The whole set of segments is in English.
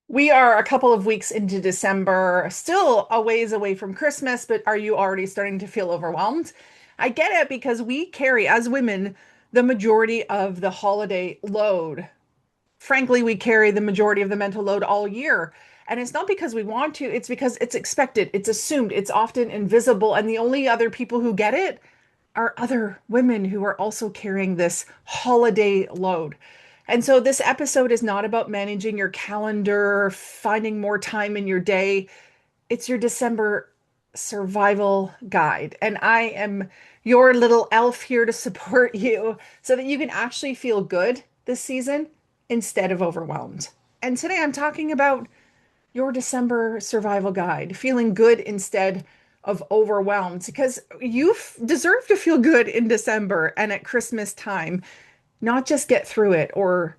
We are a couple of weeks into December, still a ways away from Christmas, but are you already starting to feel overwhelmed? I get it because we carry, as women, the majority of the holiday load. Frankly, we carry the majority of the mental load all year. And it's not because we want to, it's because it's expected, it's assumed, it's often invisible. And the only other people who get it are other women who are also carrying this holiday load. And so this episode is not about managing your calendar, finding more time in your day. It's your December survival guide. And I am your little elf here to support you so that you can actually feel good this season instead of overwhelmed. And today I'm talking about your December survival guide, feeling good instead of overwhelmed, because you deserve to feel good in December and at Christmas time, not just get through it or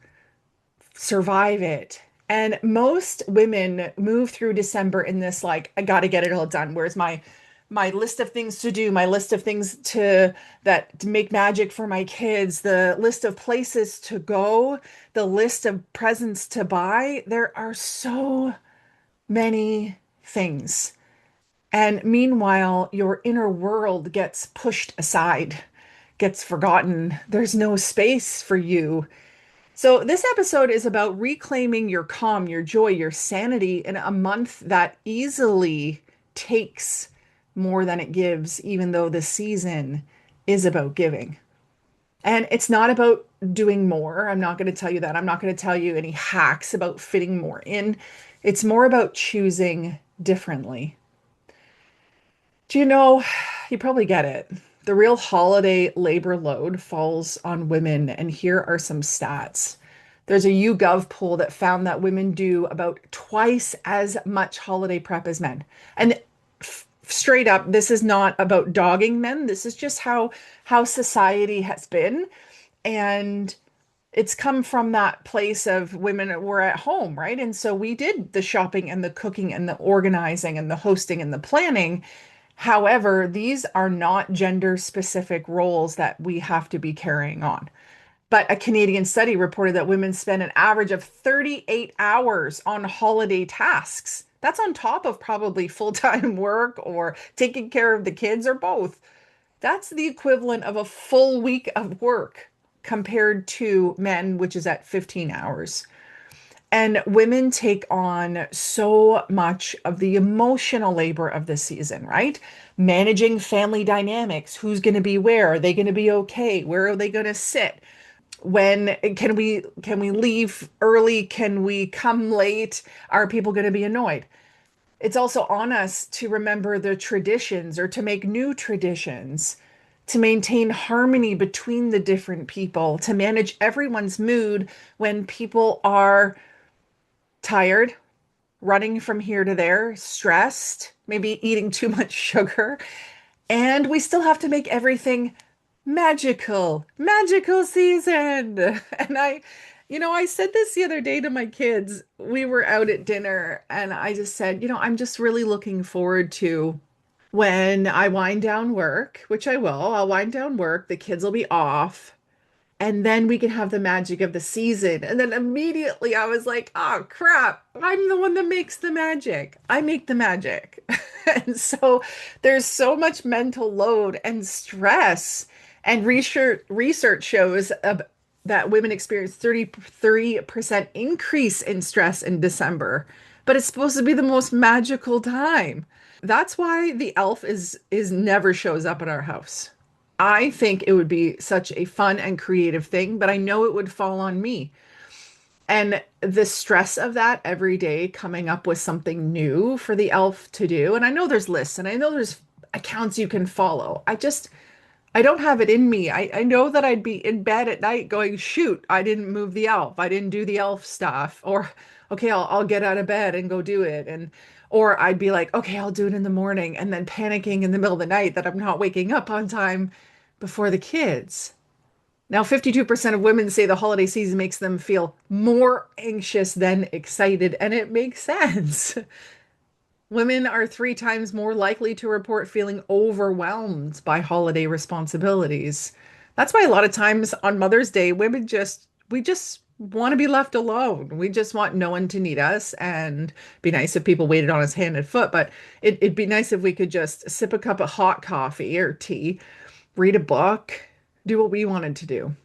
survive it. And most women move through December in this like, I got to get it all done. Where's my list of things to do, my list of things to make magic for my kids, the list of places to go, the list of presents to buy. There are so many things. And meanwhile, your inner world gets pushed aside, gets forgotten. There's no space for you. So, this episode is about reclaiming your calm, your joy, your sanity in a month that easily takes more than it gives, even though the season is about giving. And it's not about doing more. I'm not going to tell you that. I'm not going to tell you any hacks about fitting more in. It's more about choosing differently. Do you know, you probably get it. The real holiday labor load falls on women, and here are some stats. There's a YouGov poll that found that women do about twice as much holiday prep as men. And straight up, this is not about dogging men. This is just how society has been. And it's come from that place of women were at home, right? And so we did the shopping and the cooking and the organizing and the hosting and the planning. However, these are not gender specific roles that we have to be carrying on. But a Canadian study reported that women spend an average of 38 hours on holiday tasks. That's on top of probably full-time work or taking care of the kids or both. That's the equivalent of a full week of work compared to men, which is at 15 hours. And women take on so much of the emotional labor of the season, right? Managing family dynamics. Who's going to be where? Are they going to be okay? Where are they going to sit? When can we leave early? Can we come late? Are people going to be annoyed? It's also on us to remember the traditions or to make new traditions, to maintain harmony between the different people, to manage everyone's mood when people are tired, running from here to there, stressed, maybe eating too much sugar. And we still have to make everything magical season. And I said this the other day to my kids. We were out at dinner and I just said, I'm just really looking forward to when I wind down work, which I will. I'll wind down work, the kids will be off, and then we can have the magic of the season. And then immediately I was like, oh crap, I'm the one that makes the magic. I make the magic. And so there's so much mental load and stress. And research shows that women experience 33% increase in stress in December. But it's supposed to be the most magical time. That's why the elf is never shows up at our house. I think it would be such a fun and creative thing, but I know it would fall on me. And the stress of that every day coming up with something new for the elf to do. And I know there's lists and I know there's accounts you can follow. I don't have it in me. I know that I'd be in bed at night going, shoot, I didn't move the elf. I didn't do the elf stuff. Or, okay, I'll get out of bed and go do it. Or I'd be like, okay, I'll do it in the morning. And then panicking in the middle of the night that I'm not waking up on time before the kids. Now, 52% of women say the holiday season makes them feel more anxious than excited, and it makes sense. Women are three times more likely to report feeling overwhelmed by holiday responsibilities. That's why a lot of times on Mother's Day, we just want to be left alone. We just want no one to need us. And be nice if people waited on us hand and foot, but it'd be nice if we could just sip a cup of hot coffee or tea, read a book, do what we wanted to do.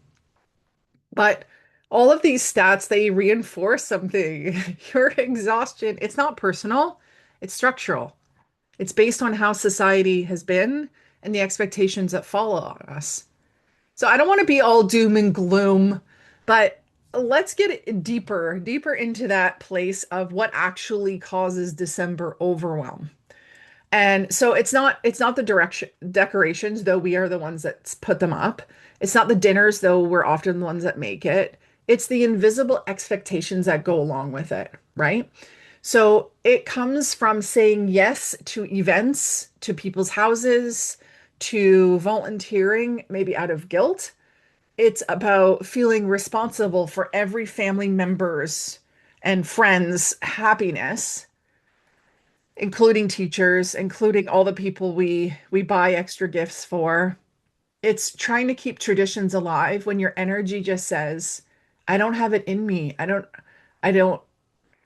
But all of these stats, they reinforce something. Your exhaustion, it's not personal, it's structural. It's based on how society has been and the expectations that follow on us. So I don't want to be all doom and gloom, but let's get deeper into that place of what actually causes December overwhelm. And so it's not the direction decorations, though we are the ones that put them up. It's not the dinners, though we're often the ones that make it. It's the invisible expectations that go along with it, right? So it comes from saying yes to events, to people's houses, to volunteering, maybe out of guilt. It's about feeling responsible for every family member's and friends' happiness, including teachers, including all the people we buy extra gifts for. It's trying to keep traditions alive when your energy just says, I don't have it in me. I don't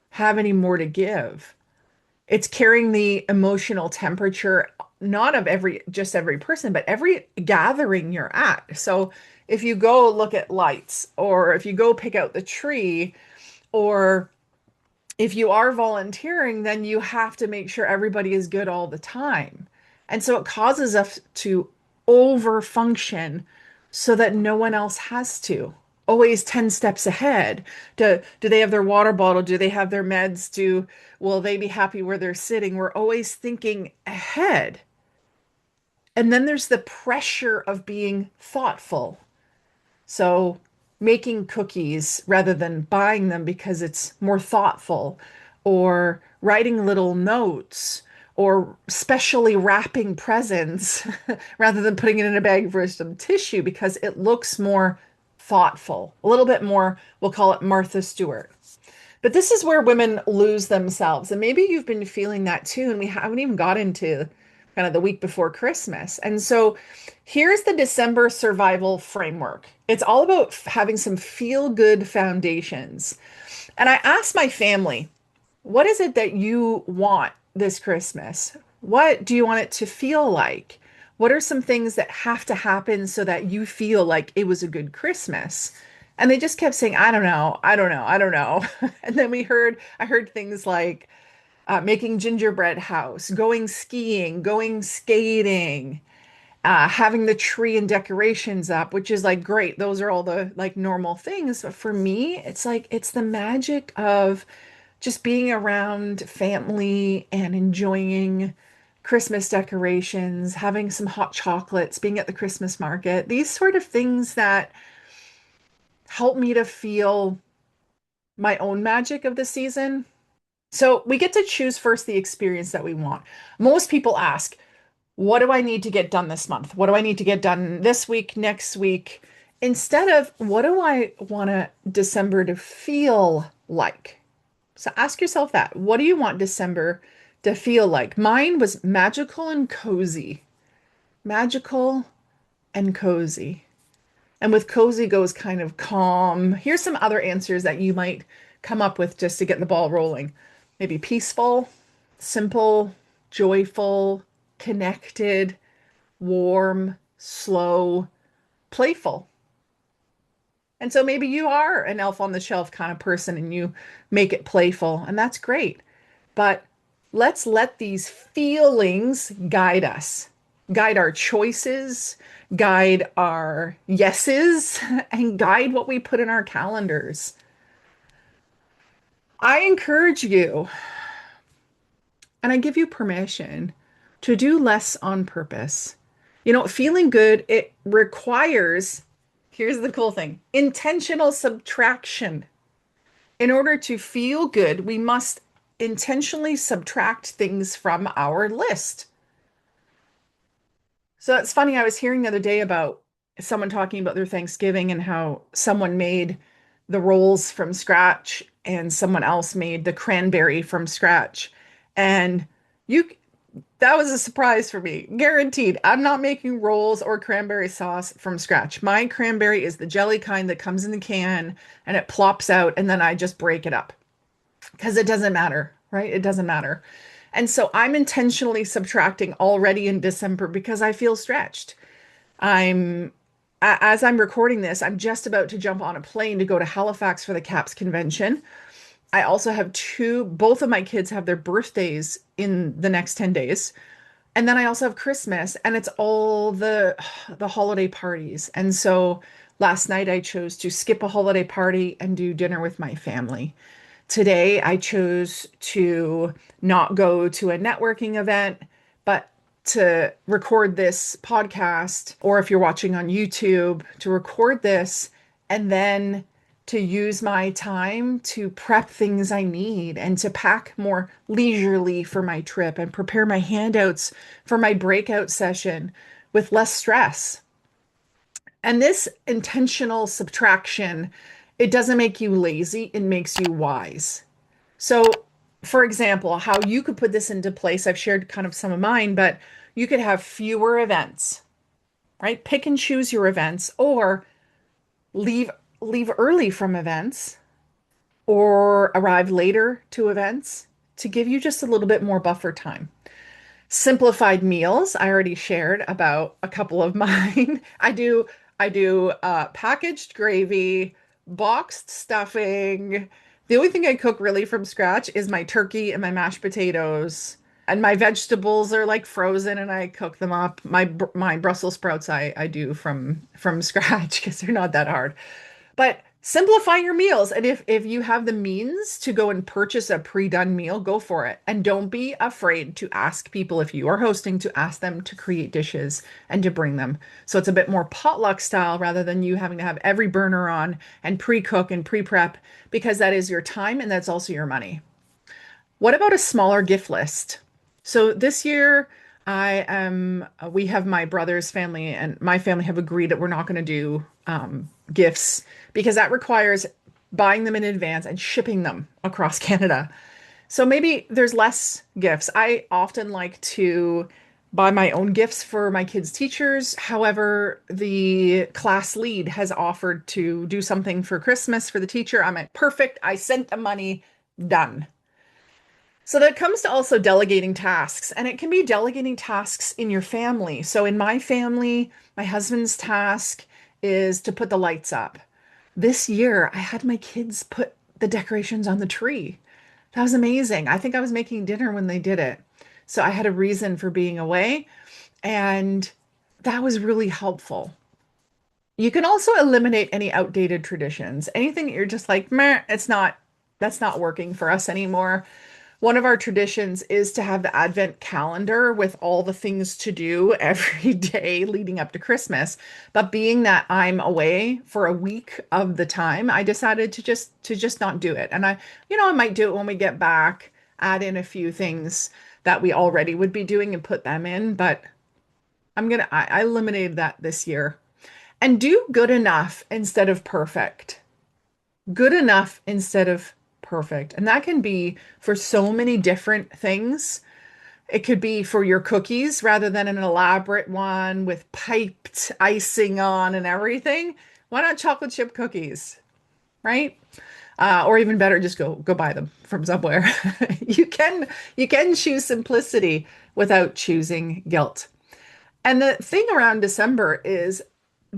have any more to give. It's carrying the emotional temperature, not of every person, but every gathering you're at. So if you go look at lights, or if you go pick out the tree, or if you are volunteering, then you have to make sure everybody is good all the time. And so it causes us to overfunction so that no one else has to. Always 10 steps ahead. Do they have their water bottle? Do they have their meds? Will they be happy where they're sitting? We're always thinking ahead. And then there's the pressure of being thoughtful. So making cookies rather than buying them because it's more thoughtful, or writing little notes, or specially wrapping presents rather than putting it in a bag for some tissue because it looks more thoughtful, a little bit more, we'll call it Martha Stewart. But this is where women lose themselves. And maybe you've been feeling that too. And we haven't even got into kind of the week before Christmas. And so here's the December survival framework. It's all about having some feel good foundations. And I asked my family, what is it that you want this Christmas? What do you want it to feel like? What are some things that have to happen so that you feel like it was a good Christmas? And they just kept saying, I don't know, I don't know, I don't know. And then I heard things like making gingerbread house, going skiing, going skating, having the tree and decorations up, which is like great. Those are all the like normal things. But for me, it's like it's the magic of just being around family and enjoying Christmas decorations, having some hot chocolates, being at the Christmas market, these sort of things that help me to feel my own magic of the season. So we get to choose first the experience that we want. Most people ask, what do I need to get done this month? What do I need to get done this week, next week? Instead of what do I want December to feel like? So ask yourself that. What do you want December to feel like? Mine was magical and cozy. Magical and cozy. And with cozy goes kind of calm. Here's some other answers that you might come up with just to get the ball rolling. Maybe peaceful, simple, joyful, connected, warm, slow, playful. And so maybe you are an elf on the shelf kind of person and you make it playful, and that's great. But let's let these feelings guide us, guide our choices, guide our yeses, and guide what we put in our calendars. I encourage you, and I give you permission to do less on purpose. You know, feeling good, it requires, here's the cool thing, intentional subtraction. In order to feel good, we must intentionally subtract things from our list. So it's funny, I was hearing the other day about someone talking about their Thanksgiving and how someone made the rolls from scratch and someone else made the cranberry from scratch. And you That was a surprise for me. Guaranteed. I'm not making rolls or cranberry sauce from scratch. My cranberry is the jelly kind that comes in the can and it plops out, and then I just break it up because it doesn't matter, right? It doesn't matter. And so I'm intentionally subtracting already in December because I feel stretched. I'm as I'm recording this, I'm just about to jump on a plane to go to Halifax for the CAPS convention. I also have both of my kids have their birthdays in the next 10 days. And then I also have Christmas, and it's all the holiday parties. And so last night I chose to skip a holiday party and do dinner with my family. Today, I chose to not go to a networking event, but to record this podcast, or if you're watching on YouTube, to record this and then to use my time to prep things I need and to pack more leisurely for my trip and prepare my handouts for my breakout session with less stress. And this intentional subtraction, it doesn't make you lazy, it makes you wise. So, for example, how you could put this into place, I've shared kind of some of mine, but you could have fewer events, right? Pick and choose your events, or leave leave early from events, or arrive later to events to give you just a little bit more buffer time. Simplified meals, I already shared about a couple of mine. I do packaged gravy, boxed stuffing. The only thing I cook really from scratch is my turkey and my mashed potatoes. And my vegetables are like frozen and I cook them up. My Brussels sprouts I do from scratch because they're not that hard. But simplify your meals. And if you have the means to go and purchase a pre-done meal, go for it. And don't be afraid to ask people, if you are hosting, to ask them to create dishes and to bring them. So it's a bit more potluck style rather than you having to have every burner on and pre-cook and pre-prep, because that is your time and that's also your money. What about a smaller gift list? So this year, we have my brother's family and my family have agreed that we're not going to do gifts because that requires buying them in advance and shipping them across Canada. So maybe there's less gifts. I often like to buy my own gifts for my kids' teachers. However, the class lead has offered to do something for Christmas for the teacher. I'm like, perfect. I sent the money, done. So that comes to also delegating tasks, and it can be delegating tasks in your family. So in my family, my husband's task is to put the lights up. This year, I had my kids put the decorations on the tree. That was amazing. I think I was making dinner when they did it. So I had a reason for being away, and that was really helpful. You can also eliminate any outdated traditions. Anything that you're just like, meh, that's not working for us anymore. One of our traditions is to have the Advent calendar with all the things to do every day leading up to Christmas. But being that I'm away for a week of the time, I decided to just not do it. And I might do it when we get back, add in a few things that we already would be doing and put them in. But I eliminated that this year. And do good enough instead of perfect. Good enough instead of perfect. And that can be for so many different things. It could be for your cookies rather than an elaborate one with piped icing on and everything. Why not chocolate chip cookies, right? Or even better, just go buy them from somewhere. You can choose simplicity without choosing guilt. And the thing around December is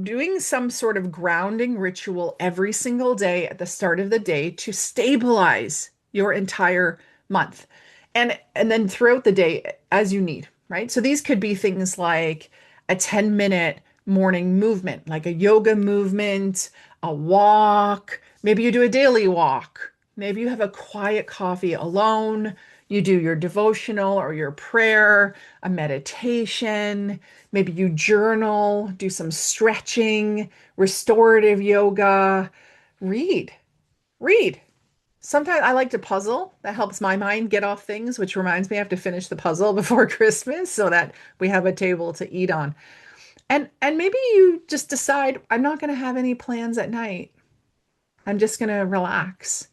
doing some sort of grounding ritual every single day at the start of the day to stabilize your entire month. And then throughout the day as you need, right? So these could be things like a 10-minute morning movement, like a yoga movement, a walk. Maybe you do a daily walk. Maybe you have a quiet coffee alone. You do your devotional or your prayer, a meditation. Maybe you journal, do some stretching, restorative yoga. Read, read. Sometimes I like to puzzle. That helps my mind get off things, which reminds me I have to finish the puzzle before Christmas so that we have a table to eat on. And maybe you just decide I'm not going to have any plans at night. I'm just going to relax.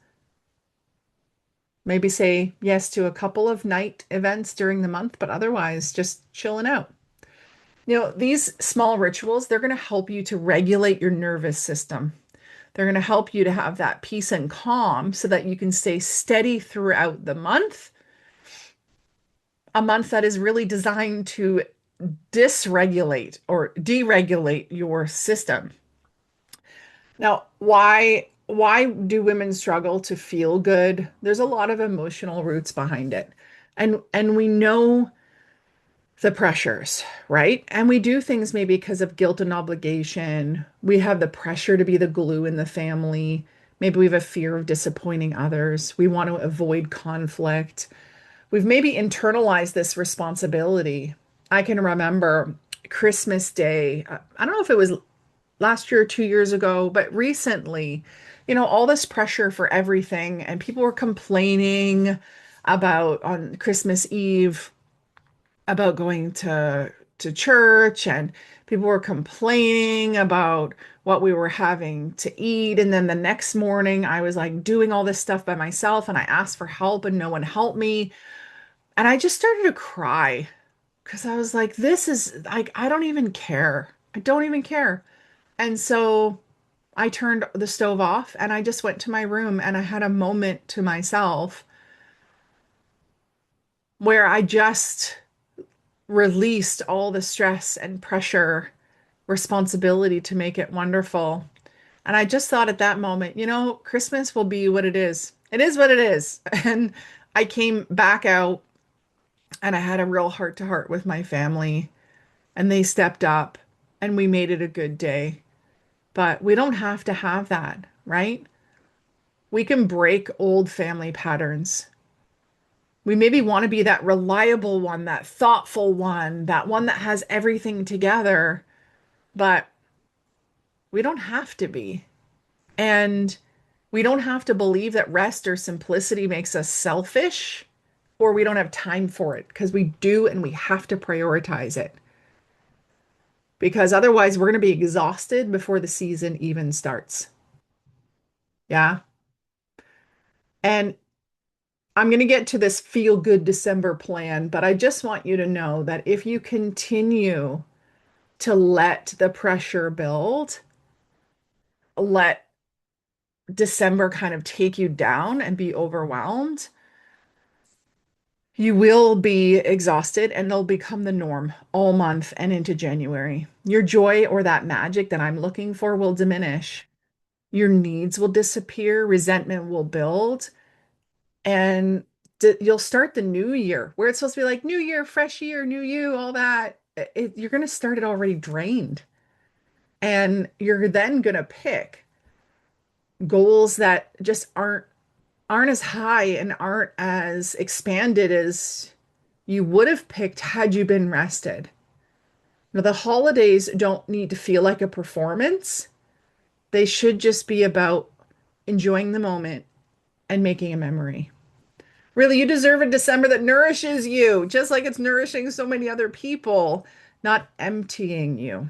Maybe say yes to a couple of night events during the month, but otherwise just chilling out. These small rituals, they're going to help you to regulate your nervous system. They're going to help you to have that peace and calm so that you can stay steady throughout the month, a month that is really designed to dysregulate or deregulate your system. Now, why do women struggle to feel good? There's a lot of emotional roots behind it. And we know the pressures, right? And we do things maybe because of guilt and obligation. We have the pressure to be the glue in the family. Maybe we have a fear of disappointing others. We want to avoid conflict. We've maybe internalized this responsibility. I can remember Christmas Day. I don't know if it was last year or 2 years ago, but recently, all this pressure for everything, and people were complaining about on Christmas Eve about going to church, and people were complaining about what we were having to eat. And then the next morning, I was like doing all this stuff by myself, and I asked for help, and no one helped me. And I just started to cry because I was like, this is like, I don't even care. I don't even care. And so I turned the stove off and I just went to my room and I had a moment to myself where I just released all the stress and pressure, responsibility to make it wonderful. And I just thought at that moment, Christmas will be what it is. It is what it is. And I came back out and I had a real heart to heart with my family, and they stepped up and we made it a good day. But we don't have to have that, right? We can break old family patterns. We maybe want to be that reliable one, that thoughtful one, that one that has everything together, but we don't have to be. And we don't have to believe that rest or simplicity makes us selfish or we don't have time for it, because we do, and we have to prioritize it, because otherwise we're going to be exhausted before the season even starts. Yeah. And I'm going to get to this feel good December plan, but I just want you to know that if you continue to let the pressure build, let December kind of take you down and be overwhelmed, you will be exhausted and they'll become the norm all month and into January. Your joy or that magic that I'm looking for will diminish. Your needs will disappear, resentment will build, and you'll start the new year where it's supposed to be like new year, fresh year, new you, all that. You're going to start it already drained. And you're then going to pick goals that just aren't as high and aren't as expanded as you would have picked had you been rested. Now, the holidays don't need to feel like a performance. They should just be about enjoying the moment and making a memory. Really, you deserve a December that nourishes you, just like it's nourishing so many other people, not emptying you.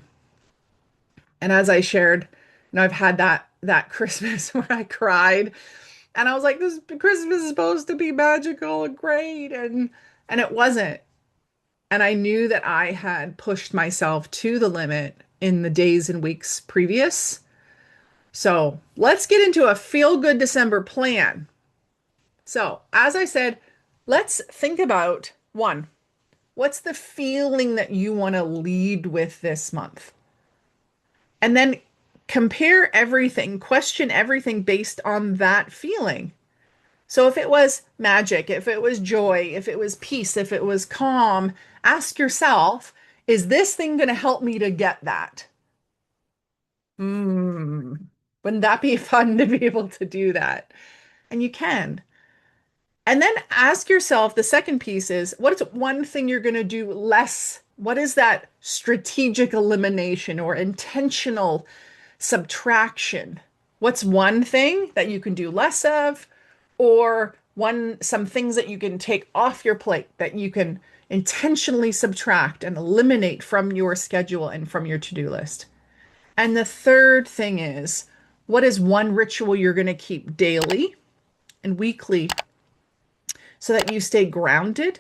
And as I shared, I've had that Christmas where I cried and I was like, this Christmas is supposed to be magical and great, and it wasn't. And I knew that I had pushed myself to the limit in the days and weeks previous. So let's get into a feel good December plan. So, as I said, let's think about one, what's the feeling that you want to lead with this month? And then compare everything, question everything based on that feeling. So, if it was magic, if it was joy, if it was peace, if it was calm, ask yourself, is this thing going to help me to get that? Hmm. Wouldn't that be fun to be able to do that? And you can. And then ask yourself, the second piece is, what is one thing you're going to do less? What is that strategic elimination or intentional subtraction? What's one thing that you can do less of, or some things that you can take off your plate that you can intentionally subtract and eliminate from your schedule and from your to-do list? And the third thing is, what is one ritual you're going to keep daily and weekly so that you stay grounded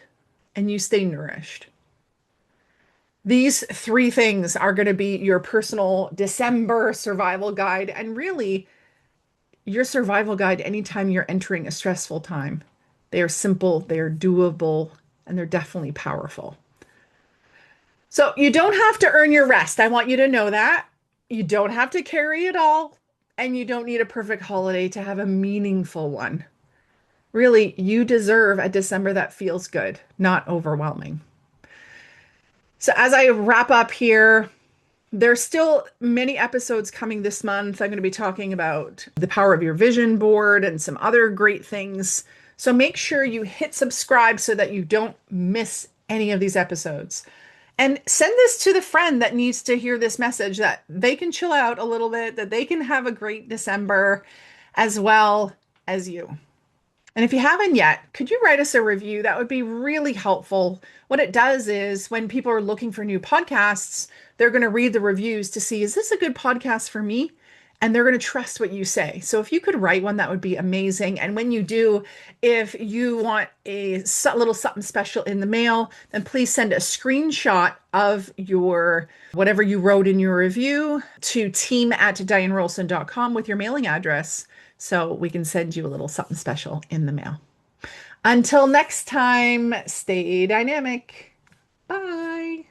and you stay nourished. These three things are going to be your personal December survival guide, and really your survival guide anytime you're entering a stressful time. They are simple, they are doable, and they're definitely powerful. So you don't have to earn your rest. I want you to know that. You don't have to carry it all, and you don't need a perfect holiday to have a meaningful one. Really, you deserve a December that feels good, not overwhelming. So as I wrap up here, there's still many episodes coming this month. I'm going to be talking about the power of your vision board and some other great things. So make sure you hit subscribe so that you don't miss any of these episodes. And send this to the friend that needs to hear this message, that they can chill out a little bit, that they can have a great December as well as you. And if you haven't yet, could you write us a review? That would be really helpful. What it does is when people are looking for new podcasts, they're going to read the reviews to see, is this a good podcast for me? And they're going to trust what you say. So if you could write one, that would be amazing. And when you do, if you want a little something special in the mail, then please send a screenshot of your whatever you wrote in your review to team@dianerolston.com with your mailing address, so we can send you a little something special in the mail. Until next time, stay dynamic. Bye.